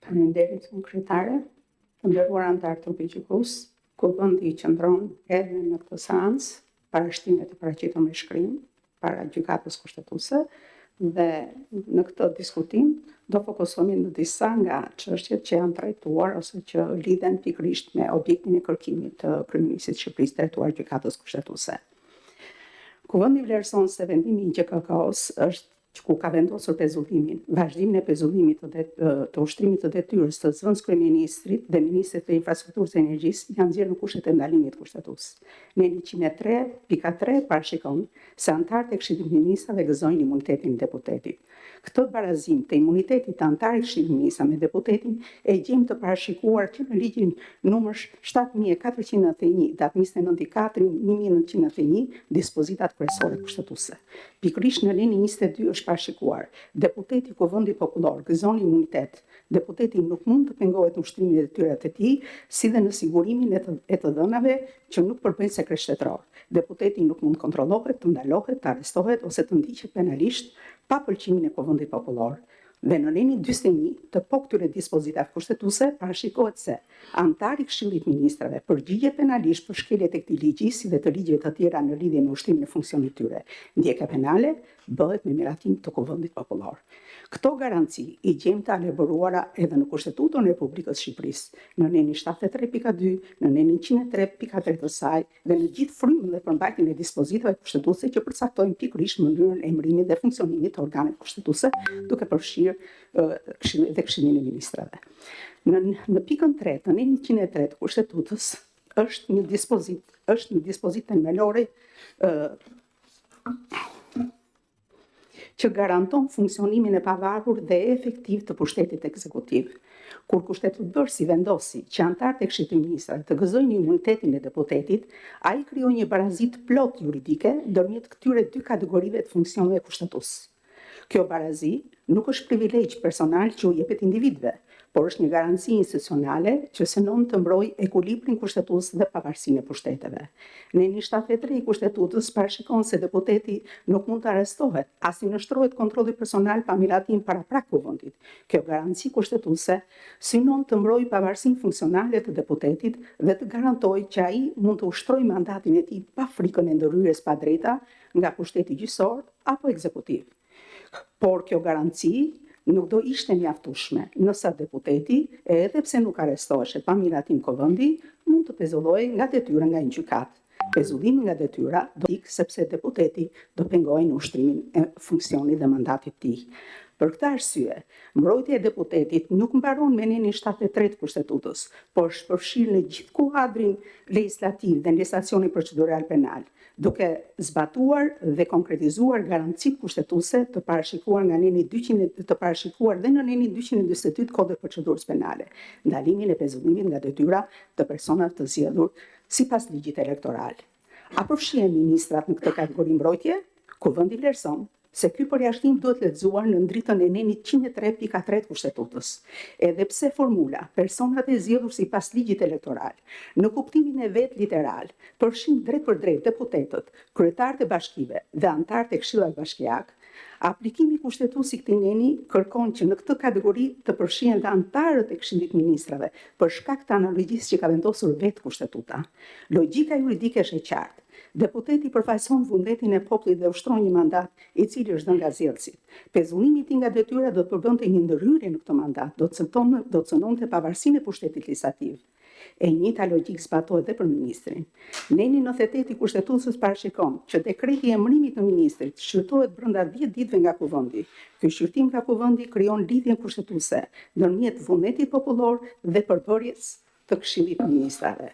Faleminderit, kryetare, të nderuar anëtar të PQK-s, Kuvendi qëndron edhe në këtë seancë parashtrimet e paraqitura me shkrim para gjykatës kushtetuese dhe në këtë diskutim do fokusohemi në disa nga çështjet që janë trajtuar ose që lidhen pikërisht me objektin e kërkimit të Kryeministrit të Shqipërisë trajtuar gjykatës kushtetuese. Kuvendi vlerëson se vendimi i GKK-s është ku ka vendosur pezullimin, vazhdimin e pezullimit të ushtrimit të detyrës të zëvendës kryeministrit dhe ministrit të infrastrukturës e energjisë janë nxjerrë në kushtet e ndalimit kushtetues. Në 103.3 parashikon se anëtarët e Këshillit të Ministrave gëzojnë imunitetin e deputetit. Këtë barazim të imunitetit të anëtarit të Këshillit të Ministrave me deputetin e gjejmë të parashikuar që në ligjin numër 7491 datë 29/4/1991 dispozitat kryesore kushtetuese. Pikërisht në linjë 22 është parashikuar, deputeti Kuvendit Popullor gëzon imunitet. Deputeti nuk mund të pengohet në ushtrimin e detyrave të tij, si dhe në sigurimin e të dhënave që nuk përbëjnë sekret shtetror. Deputeti nuk mund kontrollohet, të ndalohet, të arrestohet ose të ndiqet penalisht pa pëlqimin e Kuvendit Popullor. Dhe në linjë 41 të po këtyre dispozitave kushtetuese parashikohet se anëtari i Këshillit të Ministrave përgjigjet penalisht për shkeljet e këtij ligji, si dhe të ligjeve të tjera në lidhje me ushtrimin e funksionit të tyre. Ndjeka penale bëhet me miratim të Kuvendit Popullor. Këto garanci i gjejmë të elaboruara edhe në Kushtetutën e Republikës së Shqipërisë, në nenin 73.2, në nenin 103.4 të saj dhe në gjithë frymën dhe përmbajtjen e dispozitave kushtetuese që përcaktojnë pikërisht mënyrën e emërimit dhe funksionimit të organeve kushtetuese, duke përfshirë Këshillin e Ministrave. Në pikën 3, në nenin 103 të Kushtetutës është një dispozit themelore që garanton funksionimin e pavarur dhe efektiv të pushtetit ekzekutiv. Kur kushtetuesi vendosi që anëtarët e Këshillit të Ministrave të gëzojnë imunitetin e deputetit, ai krijoi një barazi të plotë juridike ndërmjet këtyre dy kategorive të funksioneve kushtetues. Kjo barazi nuk është privilegj personal që u jepet individëve, por është një garanci institucionale që synon të mbrojë ekuilibrin kushtetues dhe pavarësinë e pushteteve. Në 73 i Kushtetutës parashikon se deputeti nuk mund të arrestohet, as i nështrohet kontrolli personal pa miratim para prak kuvendit. Kjo garanci kushtetuese synon të mbrojë pavarësinë funksionale të deputetit dhe të garantojë që ai mund të ushtrojë mandatin e tij pa frikën e ndërhyrjes pa drejta nga pushteti gjyqësor apo ekzekutiv. Por kjo garanci nuk do ishte mjaftueshme nëse deputeti, edhe pse nuk arrestohej pa miratim kuvendi, mund të pezullohej nga detyra nga një gjykatë. Pezullimi nga detyra do ikë sepse deputeti do pengohej në ushtrimin e funksionit dhe mandatit të tij. Për këtë arsye, mbrojtja e deputetit nuk mbaron me nenin 73 të Kushtetutës, por përfshir në gjithë kuadrin legjislativ dhe legjislacionin procedural penal, duke zbatuar dhe konkretizuar garancitë kushtetuese të parashikuar nga neni 200 të parashikuar dhe në nenin 242 të Kodit Procedurës Penale, ndalimin e pezullimit nga detyra të personave të zgjedhur sipas ligjit elektoral. A përfshihen ministrat në këtë kategori mbrojtje? Kuvendi vlerëson se ky përjashtim duhet lexuar në ndritën e nenit 103.4 të Kushtetutës. Edhe pse formula personat e zgjedhur sipas ligjit elektoral në kuptimin e vet literal përfshin drejt për drejt deputetët, kryetarët e bashkive dhe anëtarët e këshillave bashkiak, aplikimi kushtetues i këtij neni kërkon që në këtë kategori të përfshihen dhe anëtarët e Këshillit të Ministrave për shkak të analogjisë që ka vendosur vetë Kushtetuta. Logjika juridike është e qartë. Deputeti përfaqëson vullnetin e popullit dhe ushtron një mandat i cili është dhënë nga zgjedhësit. Pezullimi i tij nga detyra do të përbënte një ndërhyrje në këtë mandat, do të cënonte pavarësinë e pushtetit legjislativ. E njëjta logjik zbatohet edhe për ministrin. Neni 98 i Kushtetutës parashikon që dekreti i emërimit të ministrit shqyrtohet brenda 10 ditëve nga kuvendi. Ky shqyrtim nga kuvendi krijon lidhjen kushtetuese ndërmjet vullnetit popullor dhe përbërjes të Këshillit të Ministrave.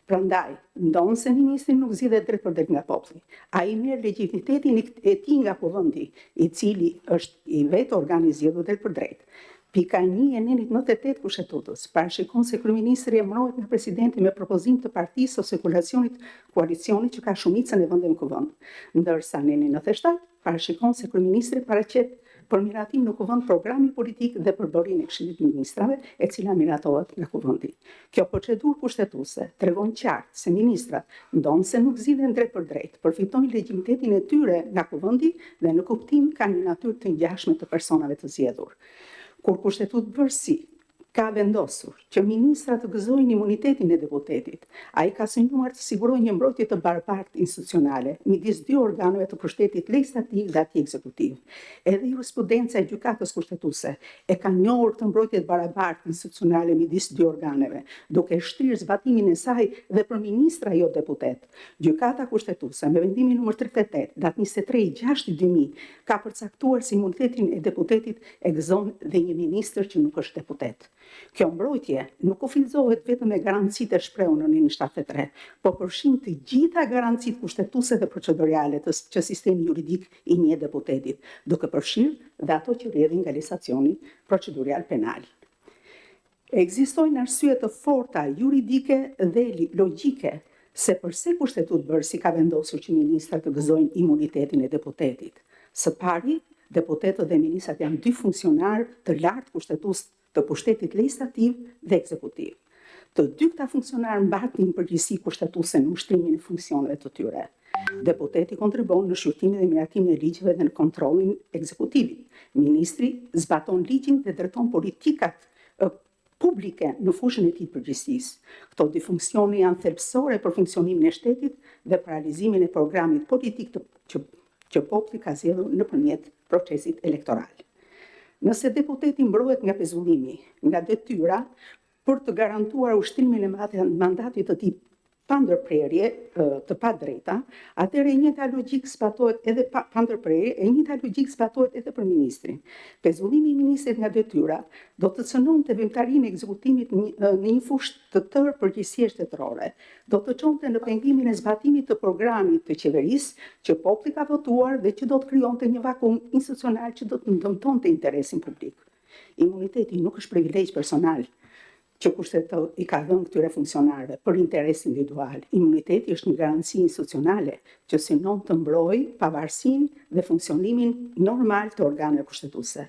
Prandaj, ndonë se ministri nuk zgjidhet drejt për drejt nga populli. Ai merr legitimitetin e tij nga kuvendi, i cili është i vetë organi i zgjedhur drejt për drejt. Pika 1 e nenit 98 Kushtetutës parashikon se kryeministri emërohet nga presidenti me propozim të partisë ose koalicionit që ka shumicën e vendeve në kuvend, ndërsa neni 97 parashikon se kryeministri paraqet për miratim në kuvend programi politik dhe përbërjen e Këshillit të Ministrave, e cila miratohet nga kuvendi. Kjo procedurë kushtetuese tregon qartë se ministrat, ndonë se nuk zgjidhen drejt për drejt, përfitojnë legitimitetin e tyre nga kuvendi dhe në kuptim kanë një natyrë të ngjashme të personave të zgjedhur. Kur kushtetutë bërësi ka vendosur që ministrat të gëzojnë imunitetin e deputetit. Ai ka synuar të sigurojë një mbrojtje të barabartë institucionale midis dy organeve të pushtetit legislativ dhe atij ekzekutiv. Edhe jurisprudenca e gjykatës kushtetuese e ka njohur këtë mbrojtje të barabartë institucionale midis dy organeve, duke shtrirë zbatimin e saj dhe për ministra jo deputet. Gjykata kushtetuese me vendimin nr. 38 datë 23/6/2000 ka përcaktuar se imunitetin e deputetit e gëzon dhe një ministër që nuk është deputet. Kjo mbrojtje nuk ufilzohet vetëm me garancitë e shprehura në Ninin 73, por përfshin të gjitha garancitë kushtetuese dhe procedurale që sistemi juridik i njeh deputetit, duke përfshirë dhe ato që rrjedhin nga legislacioni procedural penal. Ekzistojnë arsye të forta juridike dhe logjike se përse Kushtetutë Bërësi ka vendosur që ministrat të gëzojnë imunitetin e deputetit. Së pari, deputetët dhe ministrat janë dy funksionarë të lartë kushtetues të pushtetit legislativ dhe ekzekutiv. Të dy këta funksionarë mbatin përgjegjësi kushtetuese në ushtrimin e funksioneve të tyre. Deputeti kontribon në shqyrtimin dhe miratimin e ligjeve dhe në kontrollin ekzekutivit. Ministri zbaton ligjin dhe drejton politikat publike në fushën e tij të përgjegjësisë. Këto dy funksione janë thelbësore për funksionimin e shtetit dhe për realizimin e programit politik që populli ka zgjedhur nëpërmjet procesit elektoral. Nëse deputeti mbrohet nga pezullimi, nga detyra për të garantuar ushtrimin e mandatit të tij pa ndërprerje të padrejta, atëherë e njëjta logjikë zbatohet edhe pa ndërprerje, e njëjta logjikë zbatohet edhe për ministrin. Pezullimi i ministrit nga detyra do të cënonte veprimtarinë e ekzekutimit në një fushë të tërë përgjegjësie shtetërore. Do të çonte në pengimin e zbatimit të programit të qeverisë që populli ka votuar dhe që do të krijonte një vakum institucional që do të dëmtonte interesin publik. Imuniteti nuk është privilegj personal që kushtetuesi i ka dhënë këtyre funksionarëve për interes individual. Imuniteti është një garanci institucionale që synon të mbrojë pavarësinë dhe funksionimin normal të organeve kushtetuese.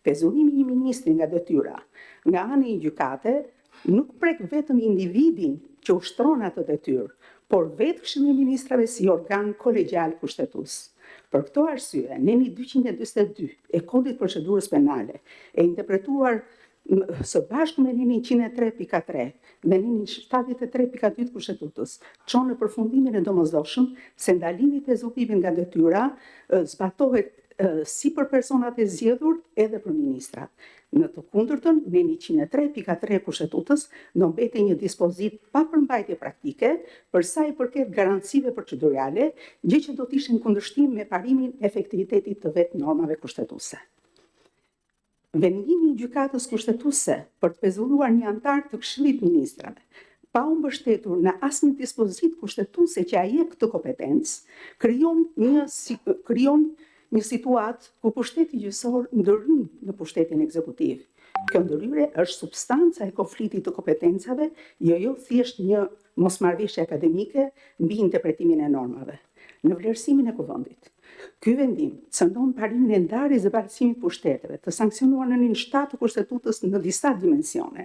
Pezullimi i një ministri nga detyra nga ana e një gjykate nuk prek vetëm individin që ushtron atë detyrë, por vetë Këshilli i Ministrave si organ kolegjial kushtetues. Për këto arsye, Neni 242 e Kodit Procedurës Penale e interpretuar së bashku me Ninin 103.3 dhe Ninin 73.2 të Kushtetutës çon në përfundimin e domosdoshëm se ndalimi i pezullimit nga detyra zbatohet si për personat e zgjedhur edhe për ministrat. Në të kundërtën, Neni 103.3 e Kushtetutës do mbetej një dispozit pa përmbajtje praktike për sa i përket garancive procedurale, gjë që do të ishte në kundërshtim me parimin e efektivitetit të vetë normave kushtetuese. Vendimi i gjykatës kushtetuese për të pezulluar një antar të Këshillit të Ministrave, pa u mbështetur në asnjë dispozitë kushtetuese që ia jep këtë kompetencë, krijon një situatë ku pushteti gjyqësor ndryn në pushtetin ekzekutiv. Kjo ndryrje është substanca e konfliktit të kompetencave, jo thjesht një mosmarrëveshje akademike mbi interpretimin e normave. Në vlerësimin e kuvendit, ky vendim cëndon parimin e ndarjes dhe barasimit pushteteve të sankcionuar në Ninin 7 të Kushtetutës në disa dimensione.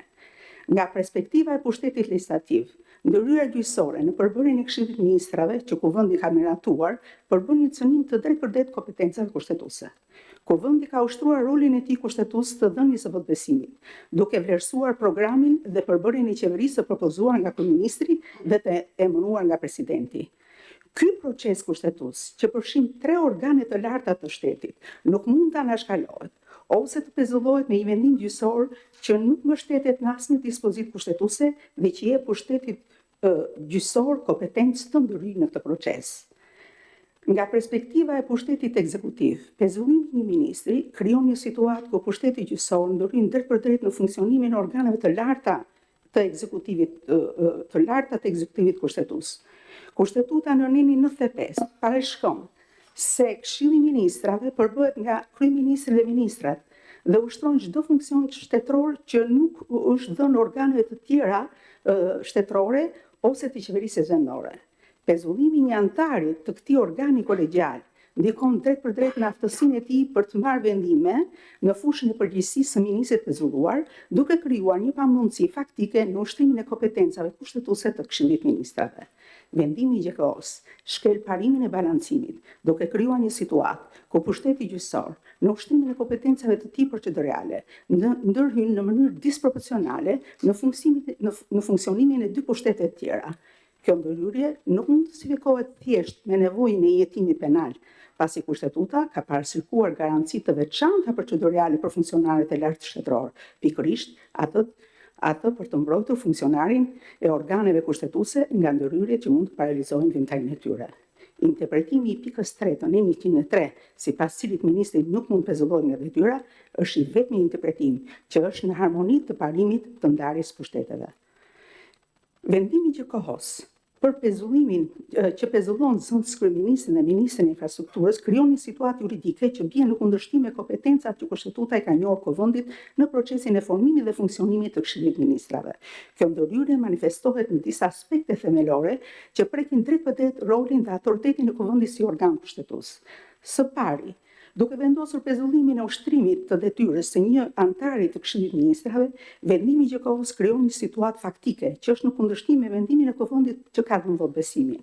Nga perspektiva e pushtetit legislativ, ndërhyra gjyqësore në përbërjen e Këshillit të Ministrave që kuvendi ka miratuar përbën një cënim të drejtpërdrejtë kompetencave kushtetuese. Kuvendi ka ushtruar rolin e tij kushtetues të dhënies së votobesimit, duke vlerësuar programin dhe përbërjen e qeverisë të propozuar nga kryeministri dhe të emëruar nga presidenti. Ky proces kushtetues, që përfshin 3 organe të larta të shtetit, nuk mund të anashkalohet, ose të pezullohet me një vendim gjyqësor që nuk mbështetet në asnjë dispozitë kushtetuese dhe që jep pushtetit gjyqësor kompetencë të ndryshme në këtë proces. Nga perspektiva e pushtetit ekzekutiv, pezullimi i një ministri krijon një situatë ku pushteti gjyqësor ndryn drejtpërdrejt në funksionimin e organeve të larta të ekzekutivit kushtetues. Kushtetuta në Ninin 95 parashkon se Këshilli i Ministrave përbëhet nga kryeministri dhe ministrat dhe ushtron çdo funksion shtetëror që nuk është dhënë organeve të tjera shtetërore ose të qeverisë vendore. Pezullimi i një antari të këtij organi kolegjial ndikon drejtpërdrejt në aftësinë e tij për të marrë vendime në fushën e përgjegjësisë së ministrit pezulluar, duke krijuar një pamundësi faktike në ushtrimin e kompetencave kushtetuese të Këshillit të Ministrave. Vendimi i GJK-s shkel parimin e balancimit, duke krijuar një situatë ku pushteti gjyqësor në ushtrimin e kompetencave të tij procedurale, ndërhyn në mënyrë disproporcionale në funksionimin e dy pushteteve të tjera. Kjo ndërhyrje nuk mund të justifikohet thjesht me nevojën e jetimit penal, pasi kushtetuta ka parashikuar garanci të veçanta procedurale për funksionarët e lartë shtetëror, pikërisht atë për të mbrojtur funksionarin e organeve kushtetuese nga ndërhyrjet që mund të paralizojnë vimtarinë e tyre. Interpretimi i pikës 3 të 103, sipas cilit ministri nuk mund pezullohet nga detyra, është i vetmi interpretim që është në harmoni të parimit të ndarjes pushteteve. Vendimi gjykatës për pezullimin që pezullon zëvendës kryeministrin dhe ministrin e infrastrukturës krijon një situatë juridike që bie në kundërshtim me kompetencat që kushtetuta i ka njohur kuvendit në procesin e formimit dhe funksionimit të Këshillit të Ministrave. Kjo ndërhyrje manifestohet në disa aspekte themelore që prekin drejt për drejt rolin dhe autoritetin e kuvendit si organ kushtetues. Së pari, duke vendosur pezullimin e ushtrimit të detyrës së një antari të Këshillit të Ministrave, vendimi i gjykatës krijon një situatë faktike që është në kundërshtim me vendimin e kuvendit që ka dhënë votbesimin.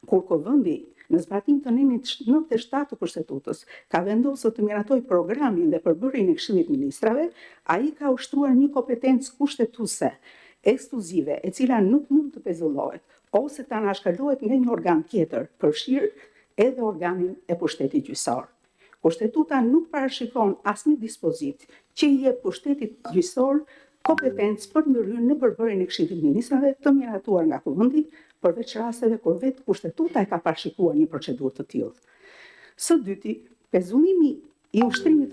Kur kuvendi në zbatim të nimit 97 të kushtetutës ka vendosur të miratojë programin dhe përbërjen e Këshillit të Ministrave, ai ka ushtruar një kompetencë kushtetuese ekskluzive, e cila nuk mund të pezullohet ose të anashkalohet nga një organ tjetër, përfshirë edhe organin e pushtetit gjyqësor. Kushtetuta nuk parashikon asnjë dispozit që i jep pushtetit gjyqësor kompetencë për ndërhyrje në përbërjen e Këshillit të Ministrave të miratuar nga kuvendi, përveç rasteve kur vetë kushtetuta e ka parashikuar një procedurë të tillë. Së dyti, pezullimi i ushtrimit